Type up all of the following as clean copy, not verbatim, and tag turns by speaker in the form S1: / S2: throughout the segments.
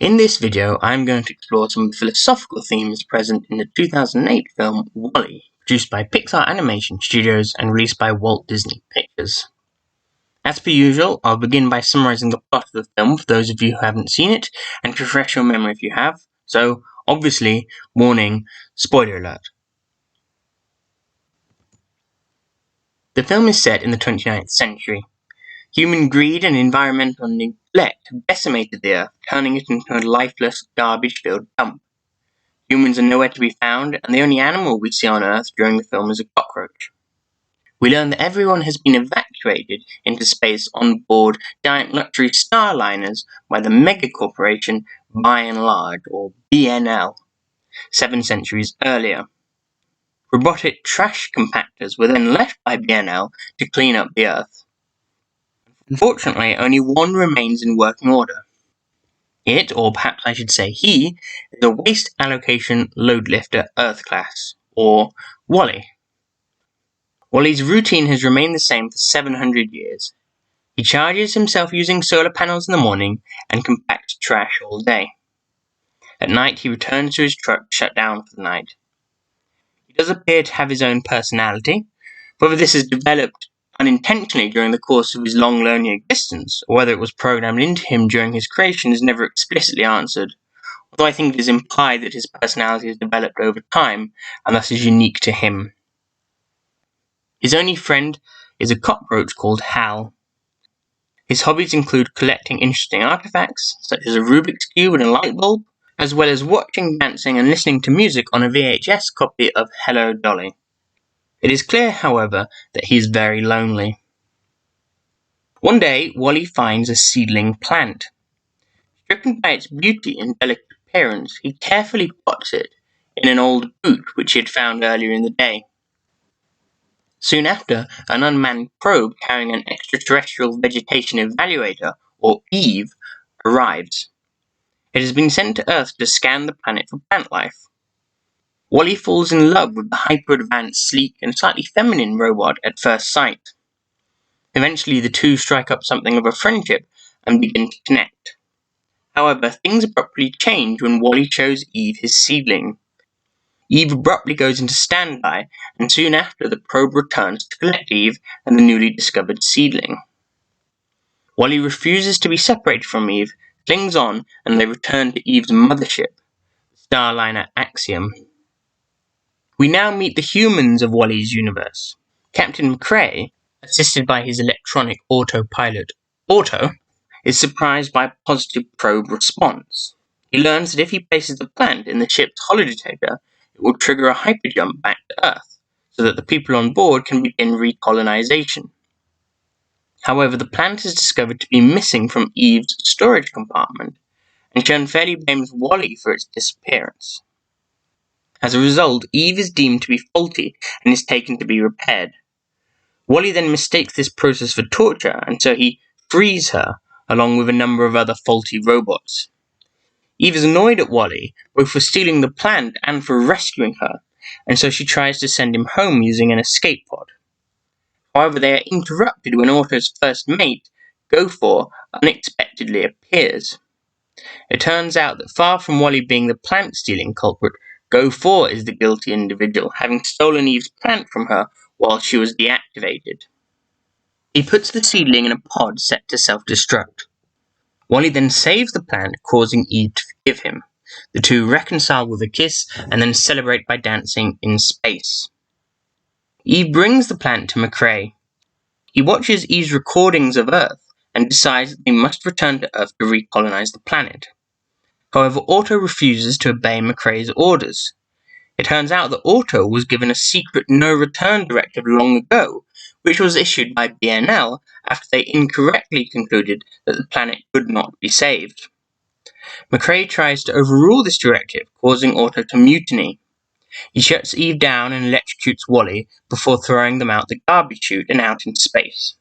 S1: In this video, I'm going to explore some of the philosophical themes present in the 2008 film WALL-E, produced by Pixar Animation Studios and released by Walt Disney Pictures. As per usual, I'll begin by summarizing the plot of the film for those of you who haven't seen it, and to refresh your memory if you have. So, obviously, warning, spoiler alert. The film is set in the 29th century. Human greed and environmental neglect have decimated the Earth, turning it into a lifeless, garbage-filled dump. Humans are nowhere to be found, and the only animal we see on Earth during the film is a cockroach. We learn that everyone has been evacuated into space on board giant luxury Starliners by the megacorporation By and Large, or BNL, 7 centuries earlier. Robotic trash compactors were then left by BNL to clean up the Earth. Unfortunately, only one remains in working order. It, or perhaps I should say he, is a Waste Allocation Load Lifter Earth class, or WALL-E. WALL-E's routine has remained the same for 700 years. He charges himself using solar panels in the morning and compacts trash all day. At night he returns to his truck shut down for the night. He does appear to have his own personality. Whether this is developed unintentionally during the course of his long lonely existence, or whether it was programmed into him during his creation, is never explicitly answered, although I think it is implied that his personality has developed over time and thus is unique to him. His only friend is a cockroach called Hal. His hobbies include collecting interesting artifacts, such as a Rubik's Cube and a light bulb, as well as watching, dancing, and listening to music on a VHS copy of Hello, Dolly. It is clear, however, that he is very lonely. One day, WALL-E finds a seedling plant. Stricken by its beauty and delicate appearance, he carefully pots it in an old boot which he had found earlier in the day. Soon after, an unmanned probe carrying an extraterrestrial vegetation evaluator, or EVE, arrives. It has been sent to Earth to scan the planet for plant life. WALL-E falls in love with the hyper-advanced, sleek, and slightly feminine robot at first sight. Eventually, the two strike up something of a friendship and begin to connect. However, things abruptly change when WALL-E shows Eve his seedling. Eve abruptly goes into standby, and soon after the probe returns to collect Eve and the newly discovered seedling. WALL-E refuses to be separated from Eve, clings on, and they return to Eve's mothership, Starliner Axiom. We now meet the humans of WALL-E's universe. Captain McCrae, assisted by his electronic autopilot, Auto, is surprised by a positive probe response. He learns that if he places the plant in the ship's holodetector, it will trigger a hyperjump back to Earth, so that the people on board can begin recolonization. However, the plant is discovered to be missing from Eve's storage compartment, and she unfairly blames WALL-E for its disappearance. As a result, Eve is deemed to be faulty and is taken to be repaired. WALL-E then mistakes this process for torture, and so he frees her, along with a number of other faulty robots. Eve is annoyed at WALL-E, both for stealing the plant and for rescuing her, and so she tries to send him home using an escape pod. However, they are interrupted when Auto's first mate, Go4, unexpectedly appears. It turns out that far from WALL-E being the plant-stealing culprit, Go4 is the guilty individual, having stolen Eve's plant from her while she was deactivated. He puts the seedling in a pod set to self-destruct. WALL-E then saves the plant, causing Eve to forgive him. The two reconcile with a kiss and then celebrate by dancing in space. Eve brings the plant to McCrae. He watches Eve's recordings of Earth and decides that they must return to Earth to recolonize the planet. However, Auto refuses to obey McCrae's orders. It turns out that Auto was given a secret no-return directive long ago, which was issued by BNL after they incorrectly concluded that the planet could not be saved. McCrae tries to overrule this directive, causing Auto to mutiny. He shuts Eve down and electrocutes WALL-E before throwing them out the garbage chute and out into space.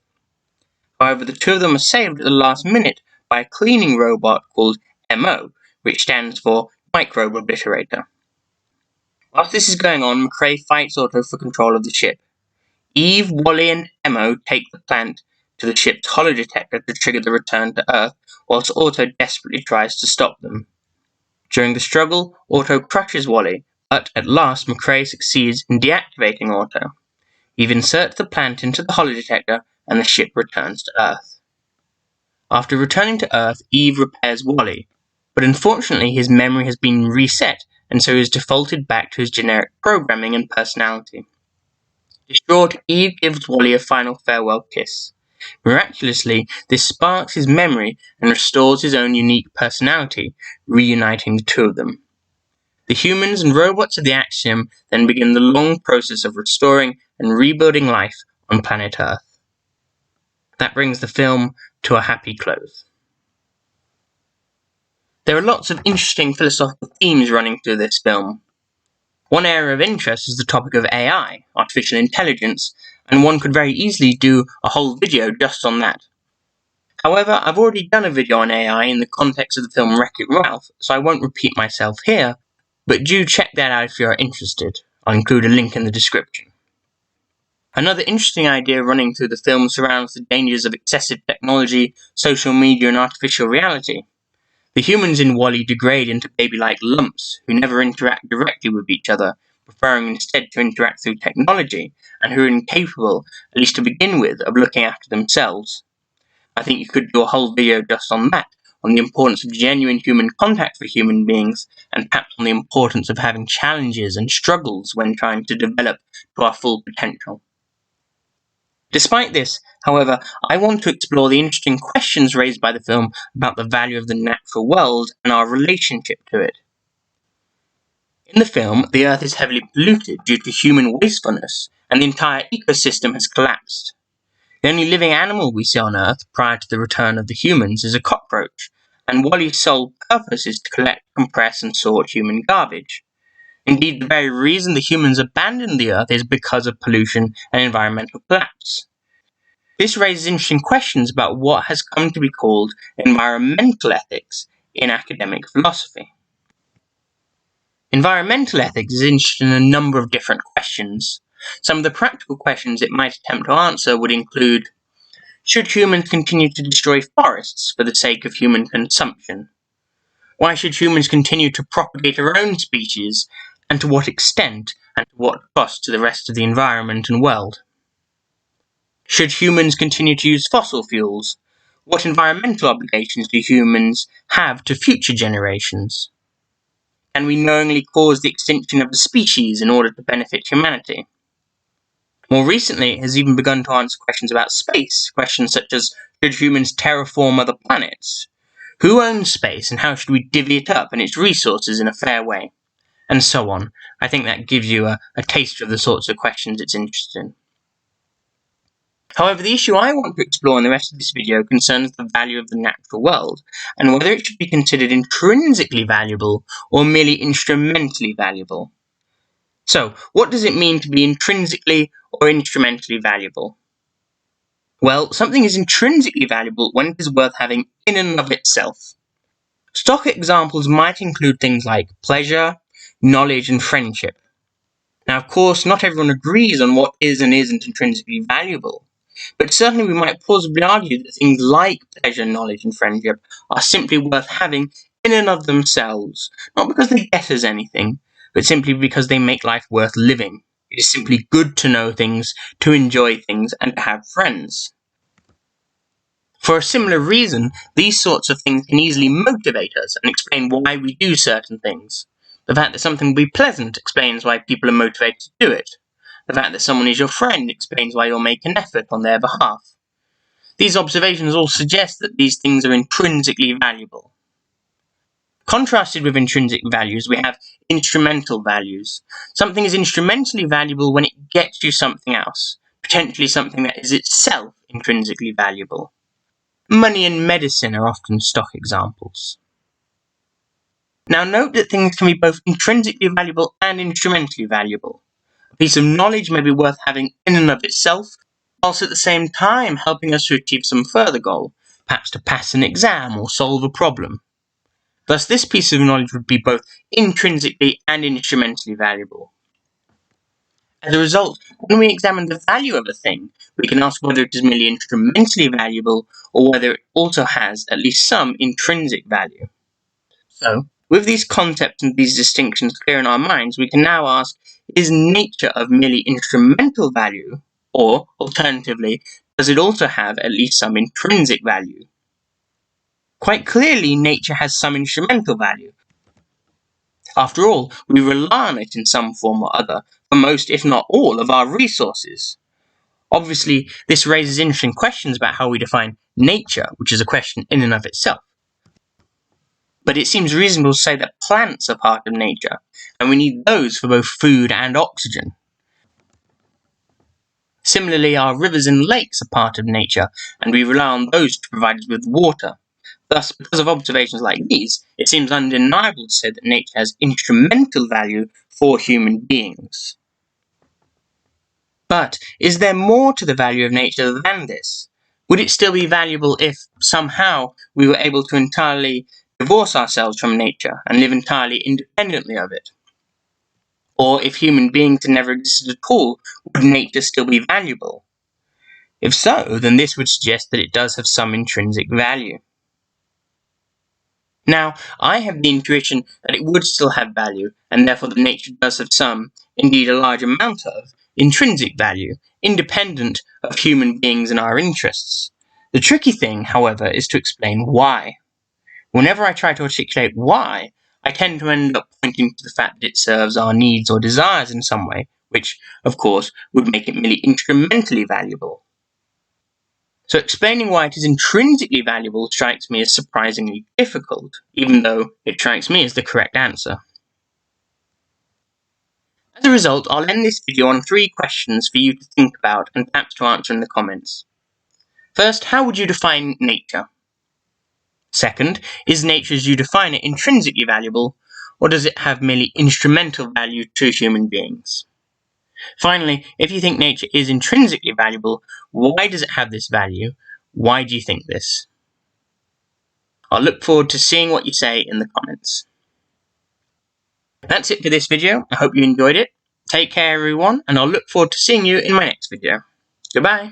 S1: However, the two of them are saved at the last minute by a cleaning robot called MO, which stands for Microbe Obliterator. Whilst this is going on, McCrae fights Auto for control of the ship. Eve, WALL-E, and MO take the plant to the ship's holodetector to trigger the return to Earth, whilst Otto desperately tries to stop them. During the struggle, Otto crushes Wally, but at last McCrae succeeds in deactivating Otto. Eve inserts the plant into the holodetector and the ship returns to Earth. After returning to Earth, Eve repairs Wally, but unfortunately his memory has been reset and so he is defaulted back to his generic programming and personality. Distraught, Eve gives Wally a final farewell kiss. Miraculously, this sparks his memory and restores his own unique personality, reuniting the two of them. The humans and robots of the Axiom then begin the long process of restoring and rebuilding life on planet Earth. That brings the film to a happy close. There are lots of interesting philosophical themes running through this film. One area of interest is the topic of AI, artificial intelligence, and one could very easily do a whole video just on that. However, I've already done a video on AI in the context of the film Wreck-It Ralph, so I won't repeat myself here, but do check that out if you are interested. I'll include a link in the description. Another interesting idea running through the film surrounds the dangers of excessive technology, social media, and artificial reality. The humans in WALL-E degrade into baby-like lumps who never interact directly with each other, preferring instead to interact through technology, and who are incapable, at least to begin with, of looking after themselves. I think you could do a whole video just on that, on the importance of genuine human contact for human beings, and perhaps on the importance of having challenges and struggles when trying to develop to our full potential. Despite this, however, I want to explore the interesting questions raised by the film about the value of the natural world and our relationship to it. In the film, the Earth is heavily polluted due to human wastefulness, and the entire ecosystem has collapsed. The only living animal we see on Earth prior to the return of the humans is a cockroach, and Wally's sole purpose is to collect, compress, and sort human garbage. Indeed, the very reason the humans abandoned the Earth is because of pollution and environmental collapse. This raises interesting questions about what has come to be called environmental ethics in academic philosophy. Environmental ethics is interested in a number of different questions. Some of the practical questions it might attempt to answer would include: should humans continue to destroy forests for the sake of human consumption? Why should humans continue to propagate our own species, and to what extent, and to what cost to the rest of the environment and world? Should humans continue to use fossil fuels? What environmental obligations do humans have to future generations? Can we knowingly cause the extinction of a species in order to benefit humanity? More recently, it has even begun to answer questions about space, questions such as, should humans terraform other planets? Who owns space, and how should we divvy it up and its resources in a fair way? And so on. I think that gives you a taster of the sorts of questions it's interested in. However, the issue I want to explore in the rest of this video concerns the value of the natural world, and whether it should be considered intrinsically valuable or merely instrumentally valuable. So, what does it mean to be intrinsically or instrumentally valuable? Well, something is intrinsically valuable when it is worth having in and of itself. Stock examples might include things like pleasure, knowledge, and friendship. Now, of course, not everyone agrees on what is and isn't intrinsically valuable. But certainly we might plausibly argue that things like pleasure, knowledge, and friendship are simply worth having in and of themselves, not because they get us anything, but simply because they make life worth living. It is simply good to know things, to enjoy things, and to have friends. For a similar reason, these sorts of things can easily motivate us and explain why we do certain things. The fact that something will be pleasant explains why people are motivated to do it. The fact that someone is your friend explains why you'll make an effort on their behalf. These observations all suggest that these things are intrinsically valuable. Contrasted with intrinsic values, we have instrumental values. Something is instrumentally valuable when it gets you something else, potentially something that is itself intrinsically valuable. Money and medicine are often stock examples. Now note that things can be both intrinsically valuable and instrumentally valuable. A piece of knowledge may be worth having in and of itself, whilst at the same time helping us to achieve some further goal, perhaps to pass an exam or solve a problem. Thus, this piece of knowledge would be both intrinsically and instrumentally valuable. As a result, when we examine the value of a thing, we can ask whether it is merely instrumentally valuable or whether it also has at least some intrinsic value. So, with these concepts and these distinctions clear in our minds, we can now ask, is nature of merely instrumental value, or, alternatively, does it also have at least some intrinsic value? Quite clearly, nature has some instrumental value. After all, we rely on it in some form or other for most, if not all, of our resources. Obviously, this raises interesting questions about how we define nature, which is a question in and of itself. But it seems reasonable to say that plants are part of nature, and we need those for both food and oxygen. Similarly, our rivers and lakes are part of nature, and we rely on those to provide us with water. Thus, because of observations like these, it seems undeniable to say that nature has instrumental value for human beings. But is there more to the value of nature than this? Would it still be valuable if, somehow, we were able to entirely divorce ourselves from nature and live entirely independently of it? Or if human beings had never existed at all, would nature still be valuable? If so, then this would suggest that it does have some intrinsic value. Now, I have the intuition that it would still have value, and therefore that nature does have some, indeed a large amount of, intrinsic value, independent of human beings and our interests. The tricky thing, however, is to explain why. Whenever I try to articulate why, I tend to end up pointing to the fact that it serves our needs or desires in some way, which, of course, would make it merely instrumentally valuable. So explaining why it is intrinsically valuable strikes me as surprisingly difficult, even though it strikes me as the correct answer. As a result, I'll end this video on 3 questions for you to think about and perhaps to answer in the comments. First, how would you define nature? Second, is nature as you define it intrinsically valuable, or does it have merely instrumental value to human beings? Finally, if you think nature is intrinsically valuable, why does it have this value? Why do you think this? I'll look forward to seeing what you say in the comments. That's it for this video. I hope you enjoyed it. Take care everyone, and I'll look forward to seeing you in my next video. Goodbye.